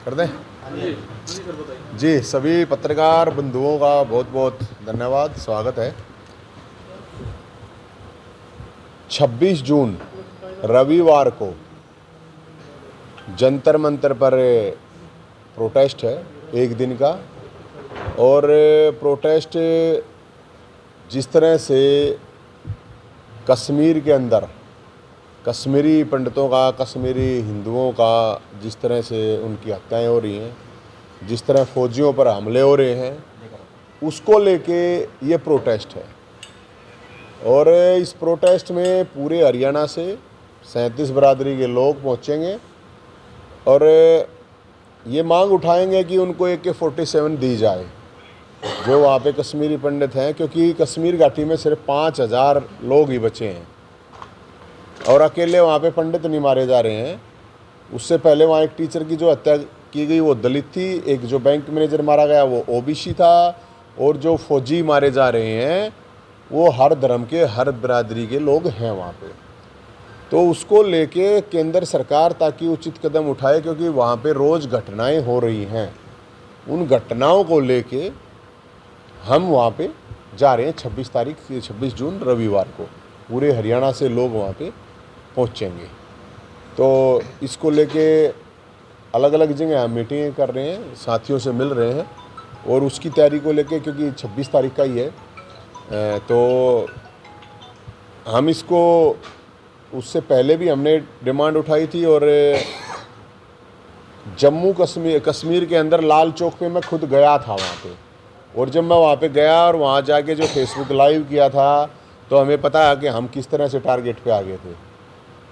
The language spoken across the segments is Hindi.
कर दें जी। सभी पत्रकार बंधुओं का बहुत बहुत धन्यवाद, स्वागत है। 26 जून रविवार को जंतर मंतर पर प्रोटेस्ट है, एक दिन का। और प्रोटेस्ट जिस तरह से कश्मीर के अंदर कश्मीरी पंडितों का, कश्मीरी हिंदुओं का जिस तरह से उनकी हत्याएं हो रही हैं, जिस तरह फौजियों पर हमले हो रहे हैं, उसको लेके ये प्रोटेस्ट है। और इस प्रोटेस्ट में पूरे हरियाणा से 37 बरादरी के लोग पहुंचेंगे और ये मांग उठाएंगे कि उनको AK-47 दी जाए जो वहाँ पे कश्मीरी पंडित हैं, क्योंकि कश्मीर घाटी में सिर्फ 5000 लोग ही बचे हैं और अकेले वहाँ पे पंडित नहीं मारे जा रहे हैं। उससे पहले वहाँ एक टीचर की जो हत्या की गई वो दलित थी, एक जो बैंक मैनेजर मारा गया वो OBC था, और जो फौजी मारे जा रहे हैं वो हर धर्म के, हर बिरादरी के लोग हैं वहाँ पे। तो उसको लेके केंद्र सरकार ताकि उचित कदम उठाए, क्योंकि वहाँ पे रोज़ घटनाएं हो रही हैं। उन घटनाओं को लेके हम वहाँ पे जा रहे हैं 26 जून रविवार को। पूरे हरियाणा से लोग वहाँ पे पहुँचेंगे। तो इसको लेके अलग अलग जगह हम मीटिंगें कर रहे हैं, साथियों से मिल रहे हैं और उसकी तैयारी को लेके, क्योंकि 26 तारीख का ही है, तो हम इसको उससे पहले भी हमने डिमांड उठाई थी। और जम्मू कश्मीर के अंदर लाल चौक पे मैं खुद गया था वहाँ पे, और जब मैं वहाँ पे गया और वहाँ जाके जो फेसबुक लाइव किया था, तो हमें पता है कि हम किस तरह से टारगेट पे आ गए थे।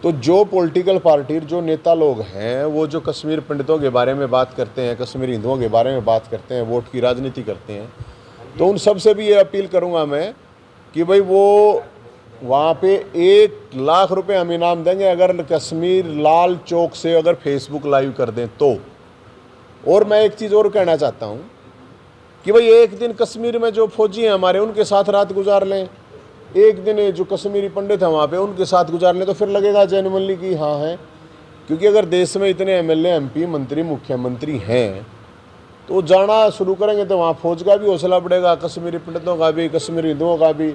तो जो पॉलिटिकल पार्टी, जो नेता लोग हैं, वो जो कश्मीर पंडितों के बारे में बात करते हैं, कश्मीरी हिंदुओं के बारे में बात करते हैं, वोट की राजनीति करते हैं, तो उन सब से भी ये अपील करूँगा मैं कि भाई वो वहाँ पे 1 लाख रुपए हम इनाम देंगे अगर कश्मीर लाल चौक से अगर फेसबुक लाइव कर दें तो। और मैं एक चीज़ और कहना चाहता हूँ कि भाई एक दिन कश्मीर में जो फौजी हैं हमारे, उनके साथ रात गुजार लें, एक दिन जो कश्मीरी पंडित हैं वहाँ पे उनके साथ गुजार लें, तो फिर लगेगा जेन्युइनली कि हाँ है। क्योंकि अगर देश में इतने MLA, MP, मंत्री, मुख्यमंत्री हैं, तो जाना शुरू करेंगे तो वहाँ फौज का भी हौसला बढ़ेगा, कश्मीरी पंडितों का भी, कश्मीरी हिंदुओं का भी,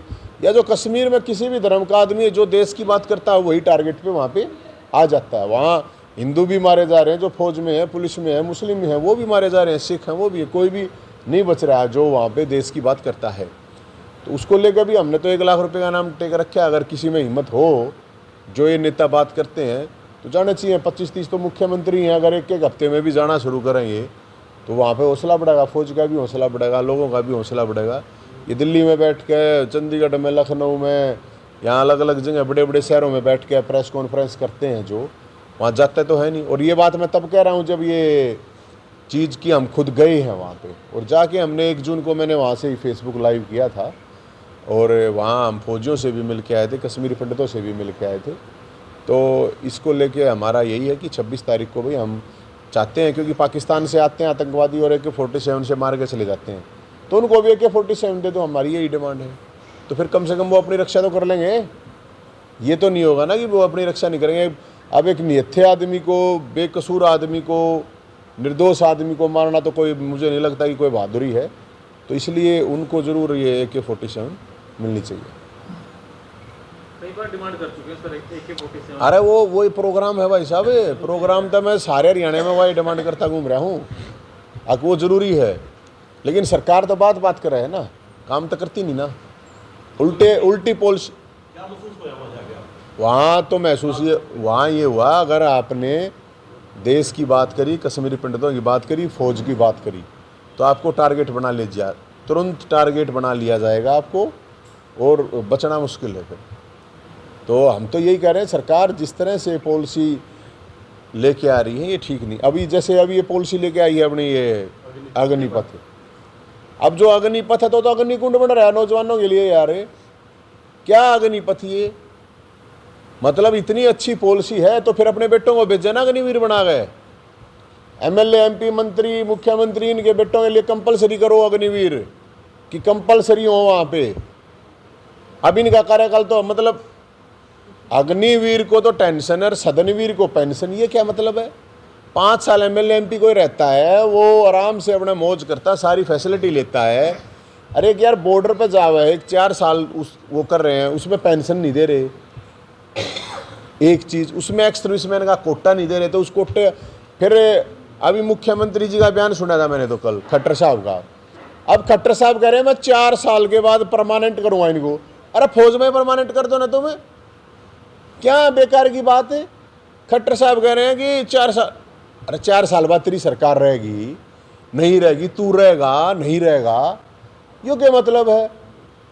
या जो कश्मीर में किसी भी धर्म का आदमी है जो देश की बात करता है वही टारगेट पे वहाँ पे आ जाता है। वहाँ हिंदू भी मारे जा रहे हैं जो फौज में है, पुलिस में है, मुस्लिम है वो भी मारे जा रहे हैं, सिख हैं वो भी है, कोई भी नहीं बच रहा है जो वहाँ पे देश की बात करता है। तो उसको लेकर भी हमने तो 1 लाख रुपए का नाम टेक रखा है। अगर किसी में हिम्मत हो, जो ये नेता बात करते हैं, तो जाना चाहिए। 25-30 तो मुख्यमंत्री हैं, अगर एक हफ्ते में भी जाना शुरू करेंगे तो वहाँ पे हौसला बढ़ेगा, फौज का भी हौसला बढ़ेगा, लोगों का भी हौसला बढ़ेगा। ये दिल्ली में बैठ के, चंडीगढ़ में, लखनऊ में, यहाँ अलग अलग जगह बड़े बड़े शहरों में बैठ के प्रेस कॉन्फ्रेंस करते हैं, जो वहाँ जाते तो है नहीं। और ये बात मैं तब कह रहा हूँ जब ये चीज़ की हम खुद गए हैं वहाँ पे, और जाके हमने 1 जून को मैंने वहाँ से ही फेसबुक लाइव किया था, और वहाँ हम फौजियों से भी मिल के आए थे, कश्मीरी पंडितों से भी मिल के आए थे। तो इसको लेके हमारा यही है कि 26 तारीख को भी हम चाहते हैं, क्योंकि पाकिस्तान से आते हैं आतंकवादी और AK-47 से मार के चले जाते हैं, तो उनको भी AK-47 दे दो, हमारी यही डिमांड है। तो फिर कम से कम वो अपनी रक्षा तो कर लेंगे। ये तो नहीं होगा ना कि वो अपनी रक्षा नहीं करेंगे। अब एक निहत्थे आदमी को, बेकसूर आदमी को, निर्दोष आदमी को मारना तो कोई, मुझे नहीं लगता कि कोई बहादुरी है। तो इसलिए उनको ज़रूर ये AK-47 मिलनी चाहिए। कई बार डिमांड कर चुके हैं सर AK-47। अरे वो वही प्रोग्राम है भाई साहब, प्रोग्राम तो मैं सारे हरियाणा में वही डिमांड करता घूम रहा हूँ। अब वो ज़रूरी है, लेकिन सरकार तो बात कर रहे है ना, काम तो करती नहीं ना, उल्टी पॉलिसी। वहाँ तो महसूस वहाँ ये हुआ, अगर आपने देश की बात करी, कश्मीरी पंडितों की बात करी, फौज की बात करी, तो आपको टारगेट बना लीजिए, तुरंत टारगेट बना लिया जाएगा आपको, और बचना मुश्किल है फिर। तो हम तो यही कह रहे हैं, सरकार जिस तरह से पॉलिसी लेके आ रही है ये ठीक नहीं। अभी जैसे अभी ये पॉलिसी लेके आई है अपनी ये अग्निपथ, अब जो अग्निपथ है तो अग्निकुंड बन रहा है नौजवानों के लिए। यार क्या अग्निपथ, ये मतलब इतनी अच्छी पॉलिसी है तो फिर अपने बेटों को भेजे ना, अग्निवीर बना गए। MLA, MP, मंत्री, मुख्यमंत्री, इनके बेटों के लिए कंपलसरी करो अग्निवीर, कि कंपलसरी हो वहाँ पे। अब इनका कार्यकाल तो मतलब अग्निवीर को तो टेंशन है, सदनवीर को पेंशन, ये क्या मतलब है? 5 साल एमएलए एमपी कोई रहता है, वो आराम से अपना मौज करता है, सारी फैसिलिटी लेता है। अरे एक यार बॉर्डर पे जावा है, 4 साल उस वो कर रहे हैं, उसमें पेंशन नहीं दे रहे, एक चीज़ उसमें एक्स सर्विसमैन का कोटा नहीं दे रहे, तो उस कोटे फिर अभी मुख्यमंत्री जी का बयान सुना था मैंने तो कल, खट्टर साहब का। अब खट्टर साहब कह रहे हैं मैं 4 साल के बाद परमानेंट करूँगा इनको। अरे फौज में परमानेंट कर दो ना तुम्हें, क्या बेकार की बात है। खट्टर साहब कह रहे हैं कि 4 साल, अरे 4 साल बाद तेरी सरकार रहेगी नहीं रहेगी, तू रहेगा नहीं रहेगा, यो क्या मतलब है।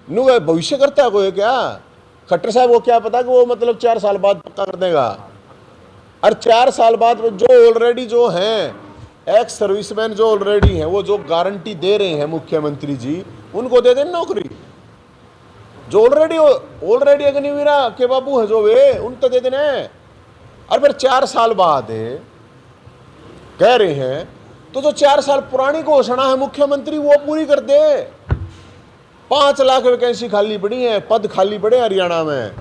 नु भविष्य करता है कोई क्या? खट्टर साहब को क्या पता कि वो मतलब 4 साल बाद पक्का कर देगा। और 4 साल बाद जो ऑलरेडी जो हैं एक्स सर्विसमैन जो ऑलरेडी हैं, वो जो गारंटी दे रहे हैं मुख्यमंत्री जी, उनको दे दें नौकरी। जो ऑलरेडी अग्निवीरा के बाबू हैं जो वे, उन तो दे देना है। और फिर 4 साल बाद कह रहे हैं, तो जो 4 साल पुरानी घोषणा है मुख्यमंत्री वो पूरी कर दे। 5 लाख वैकेंसी खाली पड़ी है, पद खाली पड़े हरियाणा में,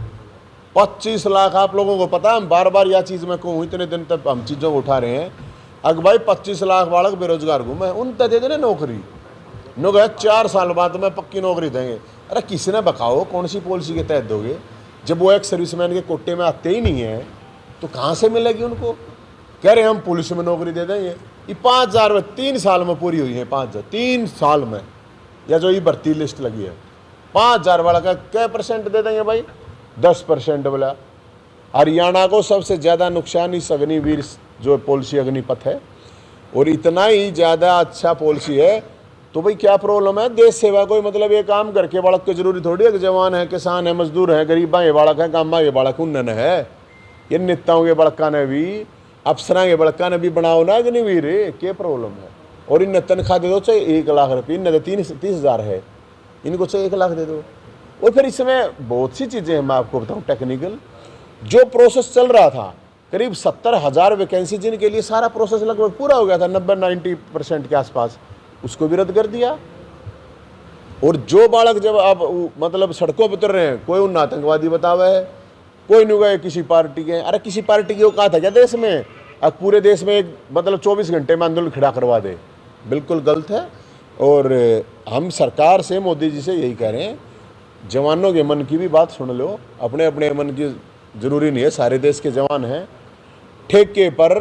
25 लाख। आप लोगों को पता है, हम बार बार यह चीज़ मैं कहूँ, इतने दिन तक हम चीज़ों को उठा रहे हैं। अगर भाई 25 लाख बालक बेरोजगार घूमे, उन तक दे देना नौकरी। नो गए 4 साल बाद में पक्की नौकरी देंगे। अरे किसी ने बताओ कौन सी पॉलिसी के तहत दोगे? जब वो एक सर्विसमैन के कोटे में आते ही नहीं है तो कहाँ से मिलेगी उनको? कह रहे हैं हम पुलिस में नौकरी दे देंगे। ये 5000 में 3 साल में पूरी हुई है, 5000 3 साल में, या जो ये भर्ती लिस्ट लगी है 5000 वाला का क्या % दे देंगे भाई? 10% बोला। हरियाणा को सबसे ज़्यादा नुकसान इस अग्निवीर जो पॉलिसी अग्निपथ है, और इतना ही ज़्यादा अच्छा पॉलिसी है, तो भाई क्या प्रॉब्लम है? देश सेवा कोई मतलब ये काम करके बालक के जरूरी थोड़ी है कि जवान है, किसान है, मजदूर है, गरीबा ये बालक है, कामा ये बालक उन्नन है। ये नेताओं के बड़का ने भी, अफसरां के बड़का ने भी बनाओ ना अग्निवीर, क्या प्रॉब्लम है? और इन तनख्वाह दे दो चाहे 1 लाख रुपये, इन 30,000 है, इनको चाहे 1 लाख दे दो। और फिर इसमें बहुत सी चीज़ें हैं, मैं आपको बताऊँ टेक्निकल। जो प्रोसेस चल रहा था करीब 70,000 वैकेंसी, जिनके लिए सारा प्रोसेस लगभग पूरा हो गया था 90-90% के आसपास, उसको भी रद्द कर दिया। और जो बालक जब आप मतलब सड़कों पर उतर रहे हैं, कोई उन आतंकवादी बतावा है, कोई नहीं गए किसी पार्टी के। अरे किसी पार्टी की औकात है क्या देश में? अब पूरे देश में एक मतलब 24 घंटे में आंदोलन खड़ा करवा दे, बिल्कुल गलत है। और हम सरकार से, मोदी जी से यही कह रहे हैं, जवानों के मन की भी बात सुन लो। अपने अपने मन की जरूरी नहीं है, सारे देश के जवान हैं। ठेके पर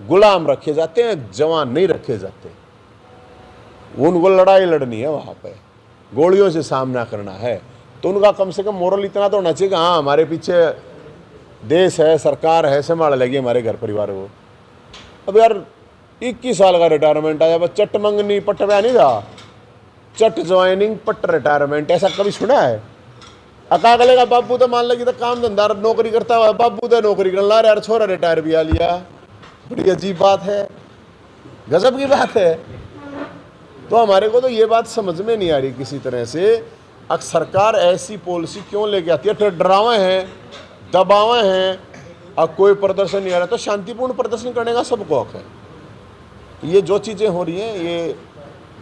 गुलाम रखे जाते हैं, जवान नहीं रखे जाते। उनको लड़ाई लड़नी है, वहाँ पे गोलियों से सामना करना है, तो उनका कम से कम मोरल इतना तो होना चाहिए कि हाँ हमारे पीछे देश है, सरकार है, संभाल लेगी हमारे घर परिवार को। अब यार 21 साल का रिटायरमेंट आया, बस चट मंगनी पट में नहीं था, चट ज्वाइनिंग पट रिटायरमेंट, ऐसा कभी सुना है? अका गलेगा बाबू तो मान लगी तो काम धंधा नौकरी करता हुआ, बाबू तो नौकरी कर ला रहा यार, छोरा रिटायर भी आ लिया। बड़ी अजीब बात है, गजब की बात है। तो हमारे को तो ये बात समझ में नहीं आ रही किसी तरह से, अब सरकार ऐसी पॉलिसी क्यों लेके आती है? फिर डरावे हैं, दबावे हैं। अब कोई प्रदर्शन नहीं आ रहा तो शांतिपूर्ण प्रदर्शन करने का सबको हक है। ये जो चीज़ें हो रही हैं ये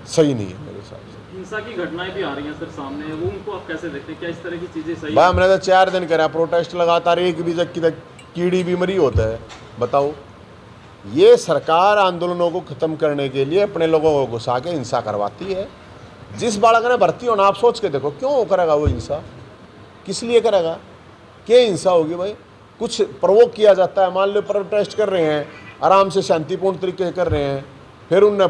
सही नहीं है मेरे हिसाब से। हिंसा की घटनाएं भी आ रही हैं सर सामने, वो उनको आप कैसे देखते हैं? क्या इस तरह की चीज़ें सही भाई हमने तो 4 दिन करा प्रोटेस्ट लगातार, एक भी जब की कीड़ी बीमारी होता है बताओ। ये सरकार आंदोलनों को ख़त्म करने के लिए अपने लोगों को घुसा के हिंसा करवाती है। जिस बालक ने भर्ती होना, आप सोच के देखो क्यों करेगा वो हिंसा? किस लिए करेगा? क्या हिंसा होगी भाई? कुछ प्रोवोक किया जाता है, मान लो प्रोटेस्ट कर रहे हैं, आराम से शांतिपूर्ण तरीके से कर रहे हैं, फिर उन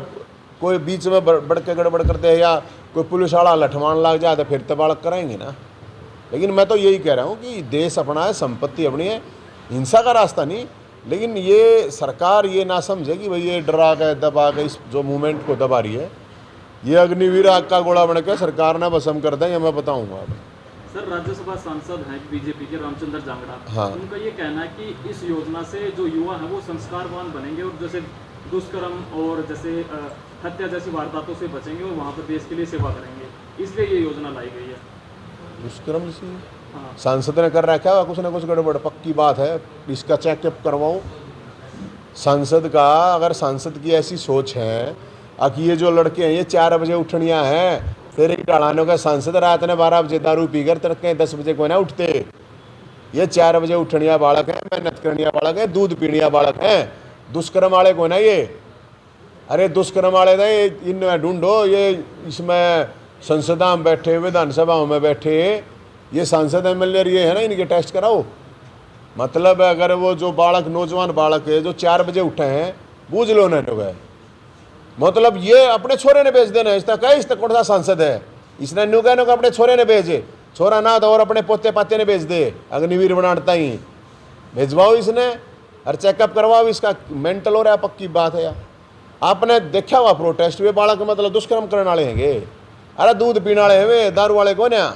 कोई बीच में बढ़ के गड़बड़ करते हैं या कोई पुलिस वाला लठमान लग जाए तो फिर तो बालक कराएंगे ना। लेकिन मैं तो यही कह रहा हूँ कि देश अपना है, संपत्ति अपनी है, हिंसा का रास्ता नहीं। लेकिन ये सरकार ये ना समझे कि भाई ये डरा के दबा के इस जो मूवमेंट को दबा रही है, ये अग्निवीर आग का गोला बन के सरकार ने भस्म कर दें, ये मैं बताऊँगा। सर राज्यसभा सांसद हैं बीजेपी के रामचंद्र जांगड़ा, हाँ। उनका ये कहना है कि इस योजना से जो युवा हैं वो संस्कारवान बनेंगे और जैसे दुष्कर्म और जैसे हत्या जैसी वारदातों से बचेंगे और वहाँ पर देश के लिए सेवा करेंगे, इसलिए ये योजना लाई गई है। दुष्कर्म से हाँ। सांसद ने कर रखा है कुछ ना कुछ गड़बड़, पक्की बात है, इसका चेकअप करवाऊँ सांसद का। अगर सांसद की ऐसी सोच है कि ये जो लड़के हैं ये 4 बजे उठनिया हैं, तेरे ढालानों का सांसद रात ने 12 बजे दारू पीकर तड़के 10 बजे कोई ना उठते। ये 4 बजे उठनिया बालक है, मेहनत करनिया बालक है, दूध पीनिया बालक है, दुष्कर्म वाले को ना ये, अरे दुष्कर्म वाले ना ये इनमें ढूंढो, ये इसमें संसदा में बैठे, विधानसभाओं में बैठे, ये सांसद एमएलए ये है ना, इनके टेस्ट कराओ। मतलब अगर वो जो बालक, नौजवान बालक है जो 4 बजे उठे हैं, बूझ लो उन्होंने गए, मतलब ये अपने छोरे ने भेज देना, इसका क्या, इसका कौन सा सांसद है, इसने न्यू कहने को अपने छोरे ने भेजे, छोरा ना तो और अपने पोते पाते ने भेज दे, अग्निवीर बनाता ही भेजवाओ इसने, और चेकअप करवाओ, इसका मेंटल हो रहा है, पक्की बात है यार। आपने देखा हुआ प्रोटेस्ट, वे बालक मतलब दुष्कर्म करने वाले हैंगे, अरे दूध पीने वाले हैं वे, दारू वाले कौन है,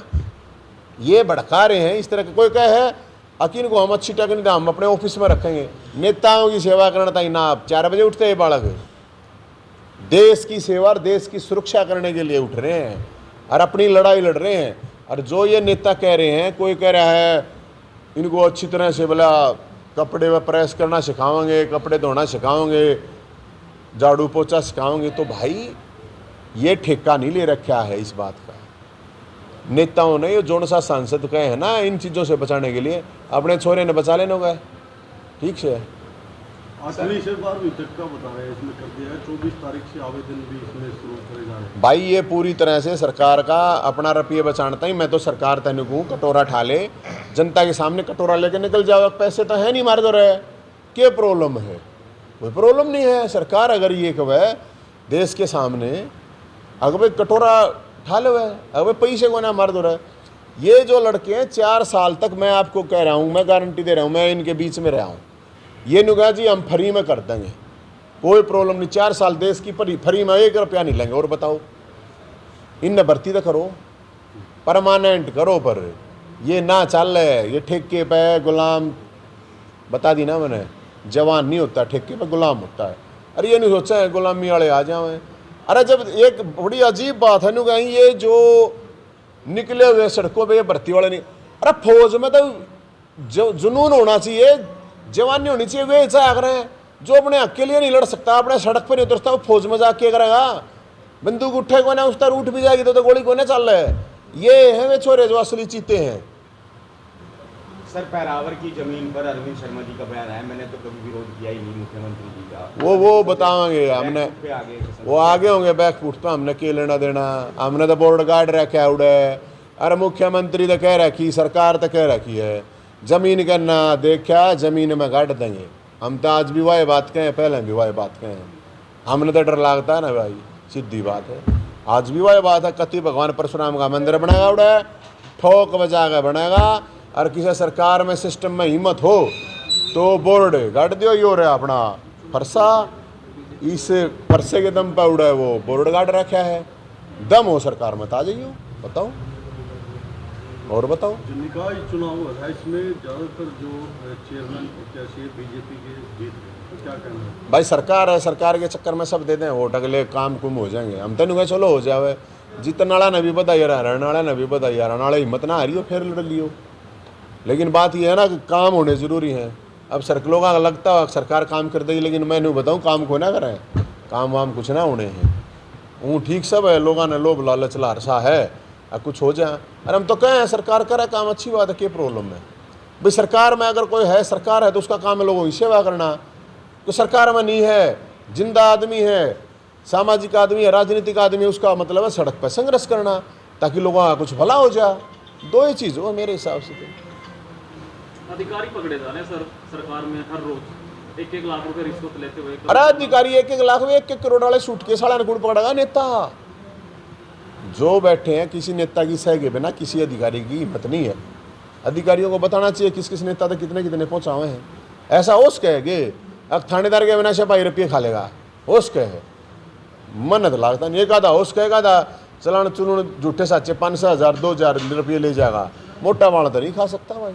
ये भड़का रहे हैं इस तरह के। कोई कहे है अकीन को हम अच्छी टेक्निक हम अपने ऑफिस में रखेंगे, नेताओं की सेवा करना था ना, आप 4 बजे उठते हैं बालक, देश की सेवा और देश की सुरक्षा करने के लिए उठ रहे हैं और अपनी लड़ाई लड़ रहे हैं। और जो ये नेता कह रहे हैं, कोई कह रहा है इनको अच्छी तरह से बोला कपड़े में प्रेस करना सिखाओगे, कपड़े धोना सिखाओगे, झाड़ू पोछा सिखाओगे, तो भाई ये ठेका नहीं ले रखा है इस बात का। नेताओं ने ये जोन सा सांसद कहे हैं ना, इन चीज़ों से बचाने के लिए अपने छोरे ने बचा लेना होगा, ठीक से। 8वीं से 12वीं तक का बता रहे हैं इसमें कर दिया है, 24 तारीख से आवेदन भी इसमें शुरू करे जा रहे हैं। भाई ये पूरी तरह से सरकार का अपना रुपये बचाना ही। मैं तो सरकार तैनिक हूँ, कटोरा ठा ले, जनता के सामने कटोरा लेके निकल जाओ, पैसे तो है नहीं, मार दो रहे, क्या प्रॉब्लम है, कोई प्रॉब्लम नहीं है। सरकार अगर ये कहे देश के सामने अगर भाई कटोरा ठा लो है, अगर भाई पैसे को ना मार दो रहे। ये जो लड़के हैं 4 साल तक, मैं आपको कह रहा हूँ, मैं गारंटी दे रहा हूँ, मैं इनके बीच में रहा हूँ, ये नुगा जी हम फ्री में कर देंगे, कोई प्रॉब्लम नहीं, 4 साल देश की फ्री में 1 रुपया नहीं लेंगे। और बताओ, इन भर्ती तो करो, परमानेंट करो, पर ये ना चल है, ये ठेके पे गुलाम, बता दी ना मैंने, जवान नहीं होता, ठेके पे गुलाम होता है। अरे ये नहीं सोचा है गुलामी वाले आ जाए। अरे जब एक बड़ी अजीब बात है नुगा, ये जो निकले हुए सड़कों पे ये भर्ती वाले नहीं, अरे फौज में तो जो जुनून होना चाहिए, जवानी होनी चाहिए, वे ऐसा आग रहे हैं जो अपने हक के लिए नहीं लड़ सकता, अपने सड़क पर नहीं उतरता, वो फौज में जाके करेगा, बंदूक उठे को ना, उस तरह उठ भी जाएगी तो गोली को ना चल रहा है। ये है वे छोरे जो असली चीते हैं। सर, पैरावर की जमीन पर अरविंद शर्मा जी का बयान है, मैंने तो कभी विरोध किया ही नहीं मुख्यमंत्री जी का। वो बताएंगे हमने, वो आगे होंगे बैकफुट पे, हमने के लेना देना, हमने तो बोर्ड गार्ड रखा उड़े। अरे मुख्यमंत्री तो कह रखी, सरकार तो कह रखी है जमीन करना देखा, जमीन में गाड़ देंगे। हम तो आज भी वही बात कहें, पहले भी वही बात कहें, हमने तो डर लगता है ना भाई, सीधी बात है, आज भी वही बात है। कति भगवान परशुराम का मंदिर बनाएगा उड़े, ठोक बजा के बनाएगा, और किसी सरकार में सिस्टम में हिम्मत हो तो बोर्ड गाड़ दियो, यो रहा अपना फरसा, इस फरसे के दम पर उड़ा है वो बोर्ड गाड़ रखा है, दम हो सरकार में, आ जाइयो, बताओ और बताओ। जो निकाय चुनाव हुआ था इसमें ज़्यादातर जो चेयरमैन प्रत्याशी बीजेपी के जीत गए, तो क्या कहना है? भाई सरकार है, सरकार के चक्कर में सब दे दें वोट, अगले काम कुम हो जाएंगे। हम तो नहीं चलो हो जावे, जीतने वाला ने भी बताइए, रहने वाला ने भी बताइए, रहने वाला हिम्मत ना हारियो फिर लड़ लियो। लेकिन बात यह है ना कि काम होने ज़रूरी है। अब लोगों का लगता है सरकार काम कर देगी, लेकिन मैं नहीं बताऊँ काम को ना करें, काम वाम कुछ ना होने हैं। वो ठीक सब है, लोगों ने लोभ लालच लारसा है, अब कुछ हो जाए। अरे हम तो कहें सरकार करे काम, अच्छी बात है, क्या प्रॉब्लम है भाई। सरकार में अगर कोई है, सरकार है तो उसका काम है लोगों की सेवा करना। तो सरकार में नहीं है, जिंदा आदमी है, सामाजिक आदमी है, राजनीतिक आदमी है, उसका मतलब है सड़क पर संघर्ष करना ताकि लोगों का कुछ भला हो जाए। 2 ही चीज़ हो मेरे हिसाब से। तो अधिकारी पकड़े जा रहे हैं सर सरकार में हर रोज 1-1 लाख रुपए रिश्वत लेते हुए। अरे अधिकारी 1-1 लाख में 1-1 करोड़ वाले सूटकेस वाला गुड़ पकड़ेगा नेता। जो बैठे हैं किसी नेता की सह के बिना किसी अधिकारी की हिम्मत नहीं है। अधिकारियों को बताना चाहिए किस किस नेता तक कितने कितने पहुंचा हुए हैं। ऐसा होश कहेगे अब थानेदार के बिना सिपाही रुपये खा लेगा, होश कहे मन लागता नहीं। एक आधा होश कहेगा था चलान चुनून झूठे साचे 500,000 2,000 रुपये ले जाएगा, मोटा वाला तो नहीं खा सकता भाई।